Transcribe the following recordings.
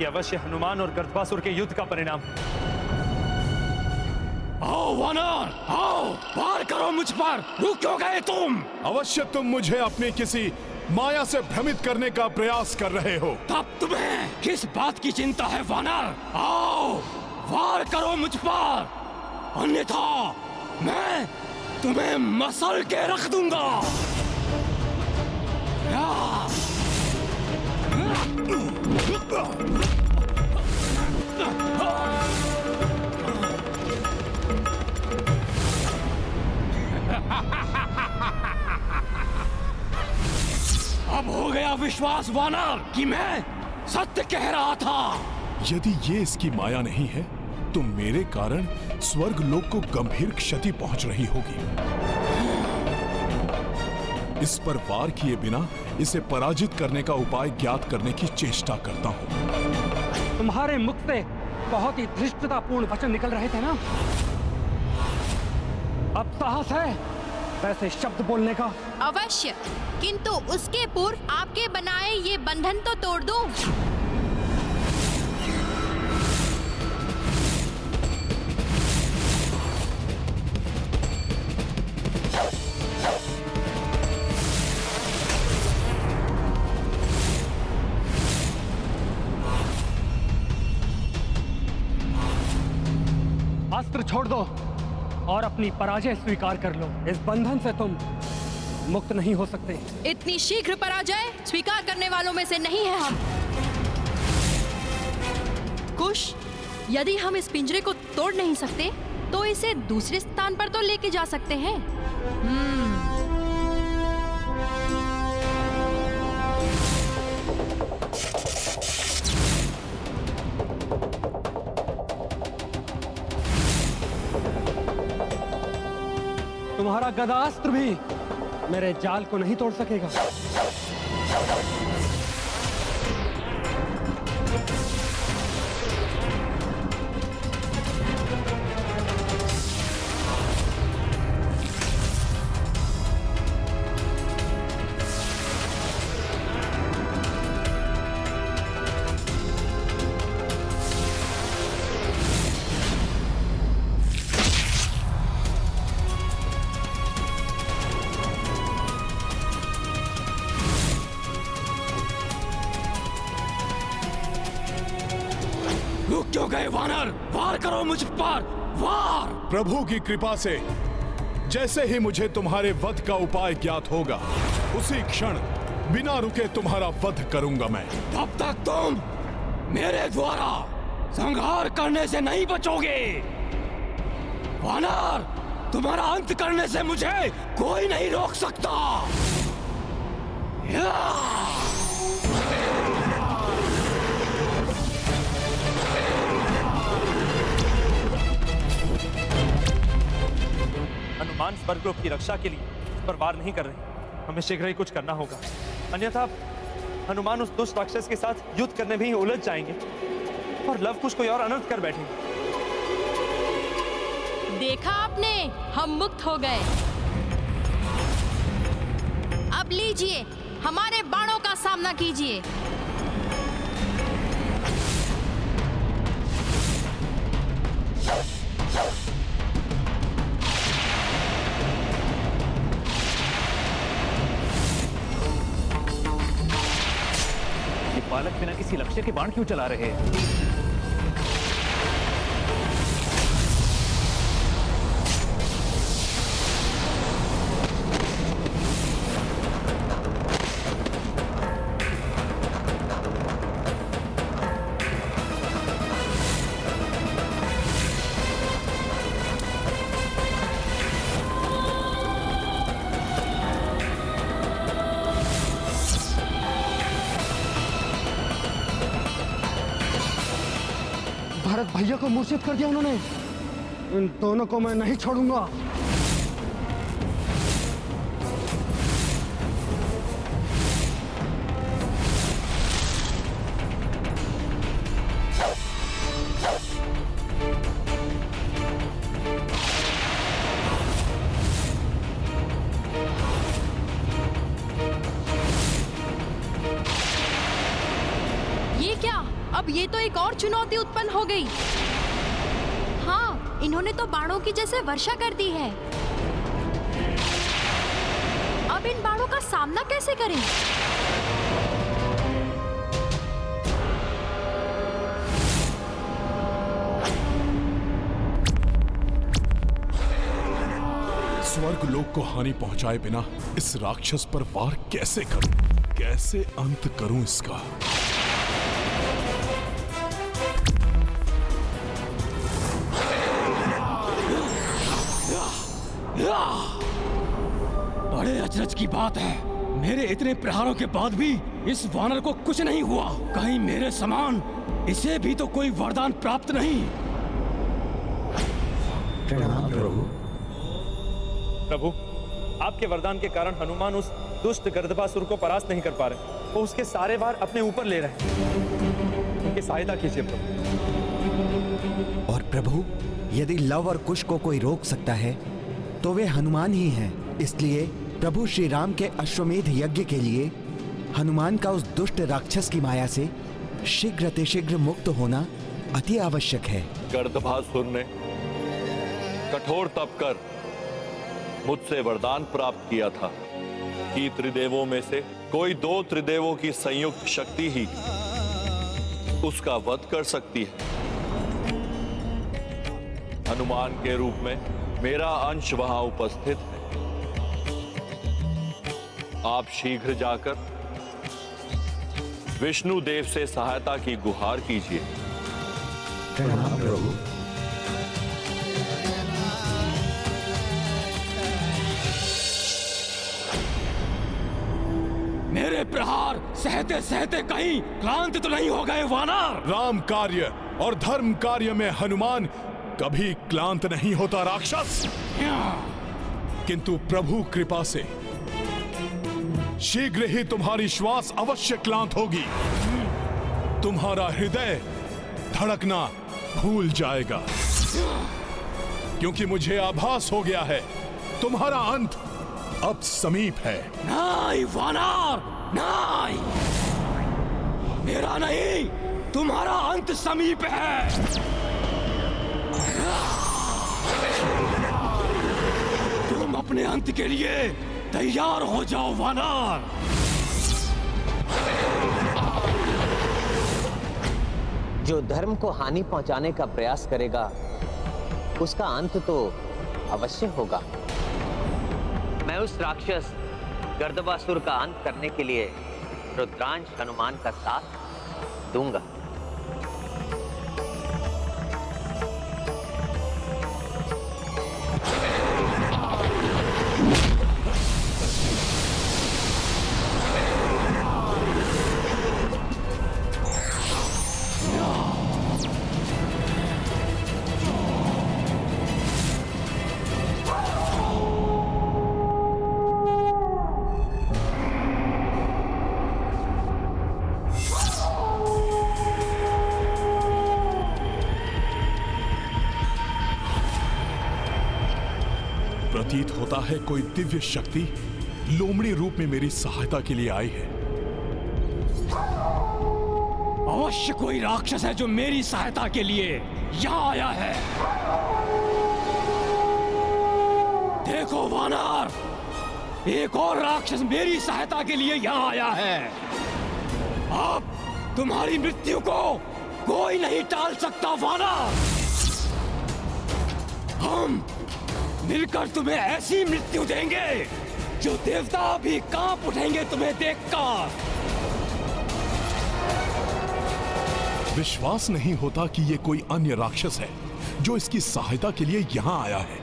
ये अवश्य हनुमान और गर्दभासुर के युद्ध का परिणाम है। आओ वानर, आओ, वार करो मुझ पर। रुक क्यों गए तुम? अवश्य तुम मुझे अपनी किसी माया से भ्रमित करने का प्रयास कर रहे हो। तब तुम्हें किस बात की चिंता है वानर? आओ, वार करो मुझ पर, अन्यथा मैं तुम्हें मसल के रख दूंगा। अब हो गया विश्वास वानर कि मैं सत्य कह रहा था। यदि ये इसकी माया नहीं है तो मेरे कारण स्वर्ग लोक को गंभीर क्षति पहुंच रही होगी। इस पर वार किए बिना इसे पराजित करने का उपाय ज्ञात करने की चेष्टा करता हूं। तुम्हारे मुख से बहुत ही धृष्टतापूर्ण वचन निकल रहे थे ना? अब साहस है वैसे शब्द बोलने का? अवश्य, किंतु उसके पूर्व आपके बनाए ये बंधन तो तोड़ दूं। अस्त्र छोड़ दो और अपनी पराजय स्वीकार कर लो। इस बंधन से तुम मुक्त नहीं हो सकते। इतनी शीघ्र पराजय स्वीकार करने वालों में से नहीं है हम। कुश, यदि हम इस पिंजरे को तोड़ नहीं सकते तो इसे दूसरे स्थान पर तो लेके जा सकते हैं। तुम्हारा गदास्त्र भी मेरे जाल को नहीं तोड़ सकेगा। रुक क्यों गए वानर? वार करो मुझ पर, वार! प्रभु की कृपा से जैसे ही मुझे तुम्हारे वध का उपाय ज्ञात होगा उसी क्षण बिना रुके तुम्हारा वध करूंगा मैं। तब तक तुम मेरे द्वारा संहार करने से नहीं बचोगे। वानर, तुम्हारा अंत करने से मुझे कोई नहीं रोक सकता। हनुमान स्वर्गलोक की रक्षा के लिए इस पर वार नहीं कर रहे। हमें शीघ्र ही कुछ करना होगा, अन्यथा हनुमान उस दुष्ट राक्षस के साथ युद्ध करने में ही उलझ जाएंगे और लव कुश कोई और अनर्थ कर बैठेंगे। देखा आपने, हम मुक्त हो गए। अब लीजिए, हमारे बाणों का सामना कीजिए। बालक बिना किसी लक्ष्य के बाण क्यों चला रहे हैं? भरत भैया को मूर्छित कर दिया उन्होंने। इन दोनों को मैं नहीं छोड़ूंगा। अब ये तो एक और चुनौती उत्पन्न हो गई। हाँ, इन्होंने तो बाणों की जैसे वर्षा कर दी है। अब इन बाणों का सामना कैसे करें? स्वर्ग लोक को हानि पहुंचाए बिना इस राक्षस पर वार कैसे करूं? कैसे अंत करूं इसका? बड़े अचरज की बात है, मेरे इतने प्रहारों के बाद भी इस वानर को कुछ नहीं हुआ। कहीं मेरे समान इसे भी तो कोई वरदान प्राप्त नहीं। प्रणाम प्रभु। प्रभु, आपके वरदान के कारण हनुमान उस दुष्ट गर्दभासुर को परास्त नहीं कर पा रहे। वो उसके सारे वार अपने ऊपर ले रहे हैं। उनकी सहायता कीजिए प्रभु। और प्रभु, यदि लव और कुश को कोई रोक सकता है तो वे हनुमान ही हैं। इसलिए प्रभु श्री राम के अश्वमेध यज्ञ के लिए हनुमान का उस दुष्ट राक्षस की माया से शीघ्र मुक्त होना अति आवश्यक है। गर्दभासुर ने कठोर तप कर मुझसे वरदान प्राप्त किया था कि त्रिदेवों में से कोई 2 त्रिदेवों की संयुक्त शक्ति ही उसका वध कर सकती है। हनुमान के रूप में मेरा अंश वहां उपस्थित है। आप शीघ्र जाकर विष्णु देव से सहायता की गुहार कीजिए। प्रणाम प्रभु। मेरे प्रहार सहते सहते कहीं क्लांत तो नहीं हो गए वानर? राम कार्य और धर्म कार्य में हनुमान कभी क्लांत नहीं होता राक्षस। किंतु प्रभु कृपा से शीघ्र ही तुम्हारी श्वास अवश्य क्लांत होगी। तुम्हारा हृदय धड़कना भूल जाएगा, क्योंकि मुझे आभास हो गया है तुम्हारा अंत अब समीप है। नहीं वानर, नहीं, मेरा नहीं, तुम्हारा अंत समीप है। तुम अपने अंत के लिए तैयार हो जाओ वानर। जो धर्म को हानि पहुंचाने का प्रयास करेगा उसका अंत तो अवश्य होगा। मैं उस राक्षस गर्दभासुर का अंत करने के लिए रुद्रांश हनुमान का साथ दूंगा। प्रतीत होता है कोई दिव्य शक्ति लोमड़ी रूप में मेरी सहायता के लिए आई है। अवश्य कोई राक्षस है जो मेरी सहायता के लिए यहाँ आया है। देखो वानर, एक और राक्षस मेरी सहायता के लिए यहाँ आया है। अब तुम्हारी मृत्यु को कोई नहीं टाल सकता वानर। हम मिलकर तुम्हें ऐसी मृत्यु देंगे जो देवता भी कांप उठेंगे तुम्हें देखकर। विश्वास नहीं होता कि ये कोई अन्य राक्षस है जो इसकी सहायता के लिए यहां आया है।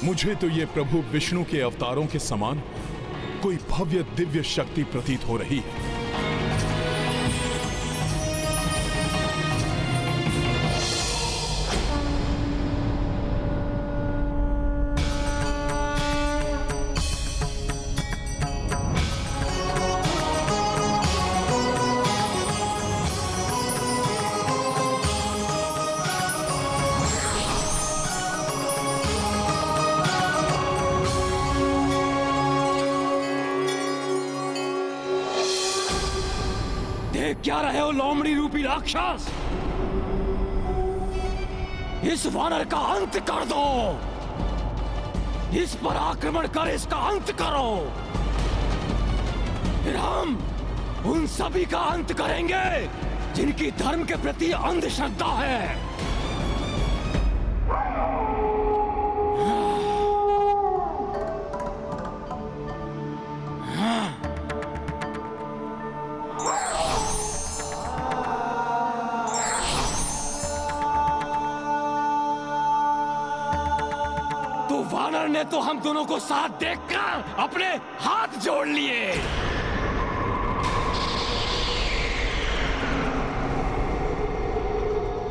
मुझे तो ये प्रभु विष्णु के अवतारों के समान कोई भव्य दिव्य शक्ति प्रतीत हो रही है। देख क्या रहे हो लोमड़ी रूपी राक्षस? इस वानर का अंत कर दो। इस पर आक्रमण कर इसका अंत करो। फिर हम उन सभी का अंत करेंगे जिनकी धर्म के प्रति अंधश्रद्धा है। तो वानर ने तो हम दोनों को साथ देखकर अपने हाथ जोड़ लिए।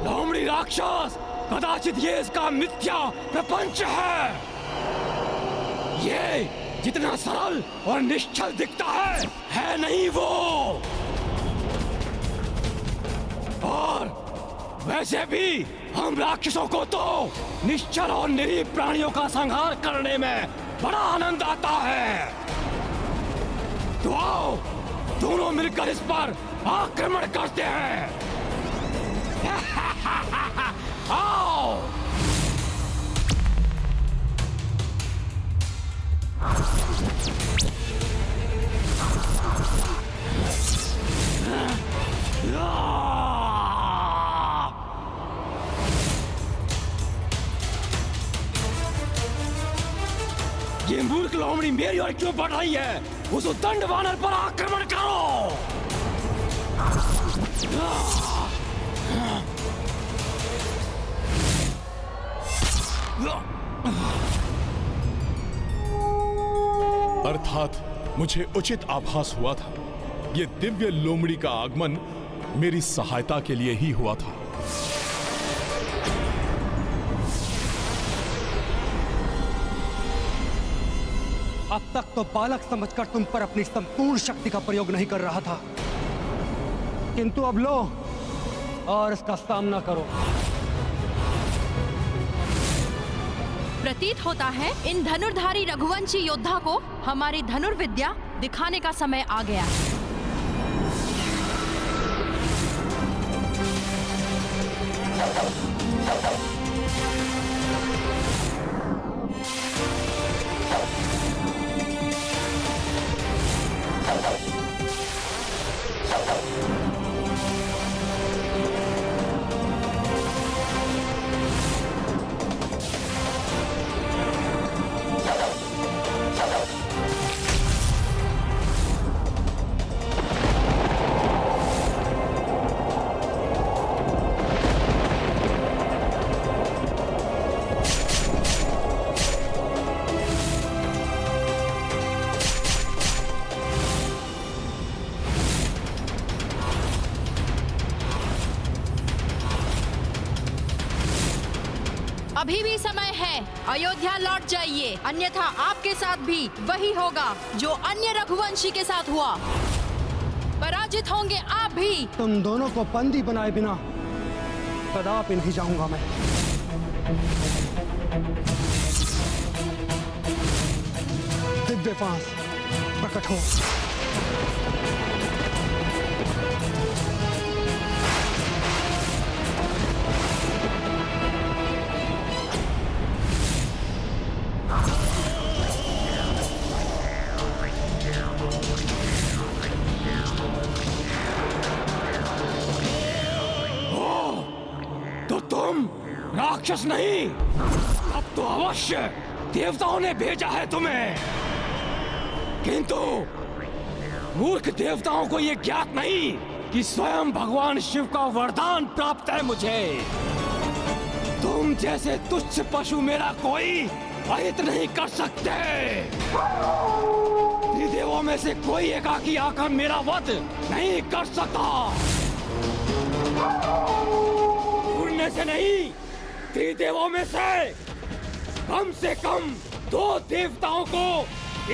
लोमड़ी राक्षस, कदाचित ये इसका मिथ्या प्रपंच है। ये जितना सरल और निश्चल दिखता है नहीं वो। और वैसे भी हम राक्षसों को तो निश्चल और निरीह प्राणियों का संहार करने में बड़ा आनंद आता है। तो आओ दोनों मिलकर इस पर आक्रमण करते हैं। आओ। ये मूर्ख लोमड़ी मेरी ओर क्यों बढ़ रही है? उस उद्दंड वानर पर आक्रमण करो। अर्थात मुझे उचित आभास हुआ था। ये दिव्य लोमड़ी का आगमन मेरी सहायता के लिए ही हुआ था। अब तक तो बालक समझकर तुम पर अपनी संपूर्ण शक्ति का प्रयोग नहीं कर रहा था, किंतु अब लो और इसका सामना करो। प्रतीत होता है इन धनुर्धारी रघुवंशी योद्धा को हमारी धनुर्विद्या दिखाने का समय आ गया है। अभी भी समय है, अयोध्या लौट जाइए, अन्यथा आपके साथ भी वही होगा जो अन्य रघुवंशी के साथ हुआ। पराजित होंगे आप भी। तुम दोनों को बंदी बनाए बिना कदापि नहीं जाऊंगा मैं। दिव्य पास प्रकट हो। राक्षस नहीं, अब तो अवश्य देवताओं ने भेजा है तुम्हें। किंतु मूर्ख देवताओं को यह ज्ञात नहीं कि स्वयं भगवान शिव का वरदान प्राप्त है मुझे। तुम जैसे तुच्छ पशु मेरा कोई अहित नहीं कर सकते। त्रिदेवों में से कोई एकाकी आकर मेरा वध नहीं कर सकता। उड़ने से नहीं, त्रिदेवों में से कम 2 देवताओं को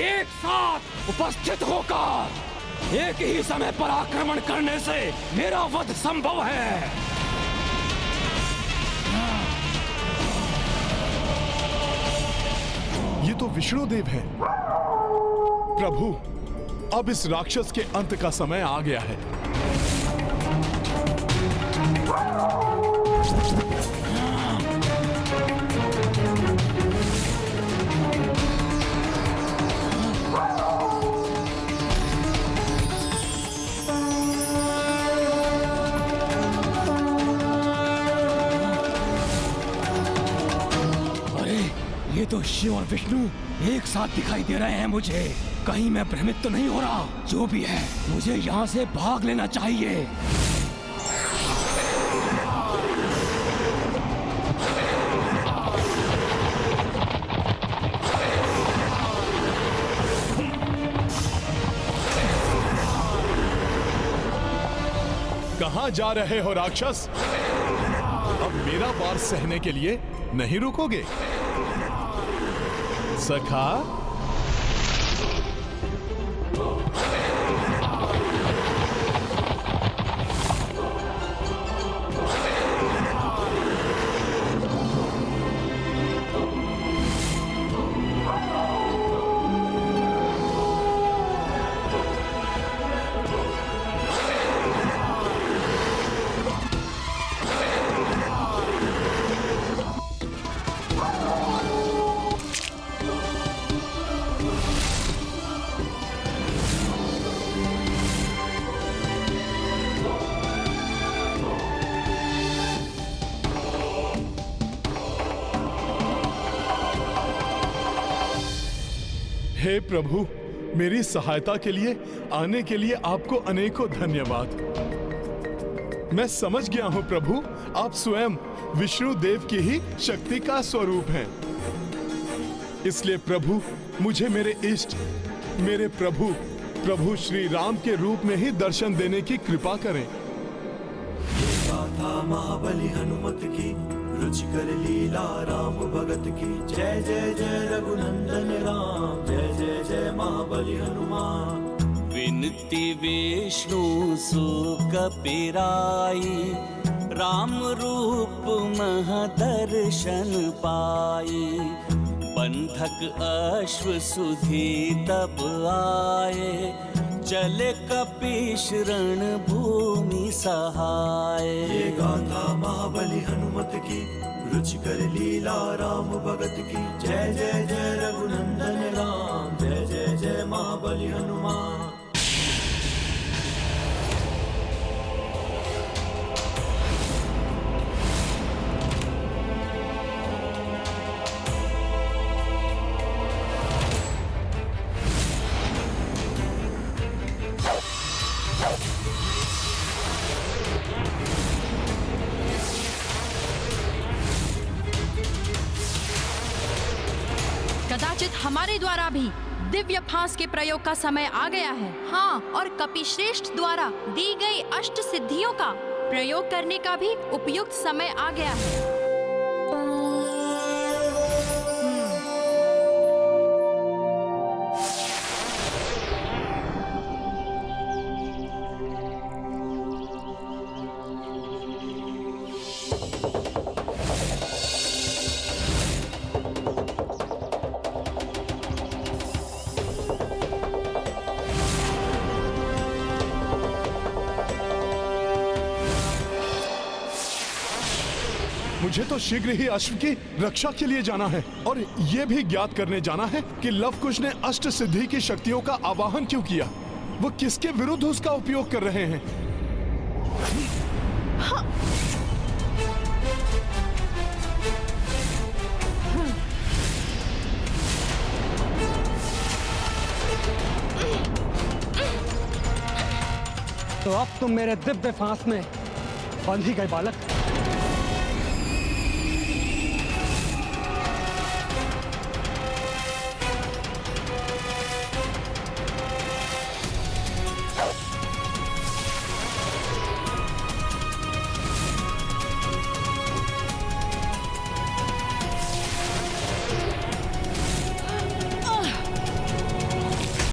एक साथ उपस्थित होकर एक ही समय पर आक्रमण करने से मेरा वध संभव है। ये तो विष्णुदेव हैं। प्रभु, अब इस राक्षस के अंत का समय आ गया है। ये तो शिव और विष्णु एक साथ दिखाई दे रहे हैं मुझे। कहीं मैं भ्रमित तो नहीं हो रहा? जो भी है, मुझे यहाँ से भाग लेना चाहिए। कहाँ जा रहे हो राक्षस? अब मेरा वार सहने के लिए नहीं रुकोगे? सखा, हे प्रभु, मेरी सहायता के लिए आने के लिए आपको अनेकों धन्यवाद। मैं समझ गया हूं प्रभु, आप स्वयं विष्णु देव की ही शक्ति का स्वरूप हैं। इसलिए प्रभु, मुझे मेरे इष्ट, मेरे प्रभु श्री राम के रूप में ही दर्शन देने की कृपा करें। गाथा महाबली हनुमत की, रुचिकर लीला राम भगत की। जय जय जय रघुनंदन राम, जय जय जय महाबली हनुमान। विनती विष्णु सुख पिराई, राम रूप महदर्शन पाई। बंधक अश्व सुधी तब आए, चले कपीश रण भूमि सहाय। ये गाथा महाबली हनुमत की, रुचिकर लीला राम भगत की। जय जय जय रघुनंदन राम, जय जय जय महाबली हनुमान। कदाचित हमारे द्वारा भी दिव्य फांस के प्रयोग का समय आ गया है। हाँ, और कपिश्रेष्ठ द्वारा दी गई अष्ट सिद्धियों का प्रयोग करने का भी उपयुक्त समय आ गया है। मुझे तो शीघ्र ही अश्व की रक्षा के लिए जाना है और यह भी ज्ञात करने जाना है कि लवकुश ने अष्ट सिद्धि की शक्तियों का आवाहन क्यों किया। वो किसके विरुद्ध उसका उपयोग कर रहे हैं। तो अब तुम मेरे दिव्य फांस में बंध ही गए बालक।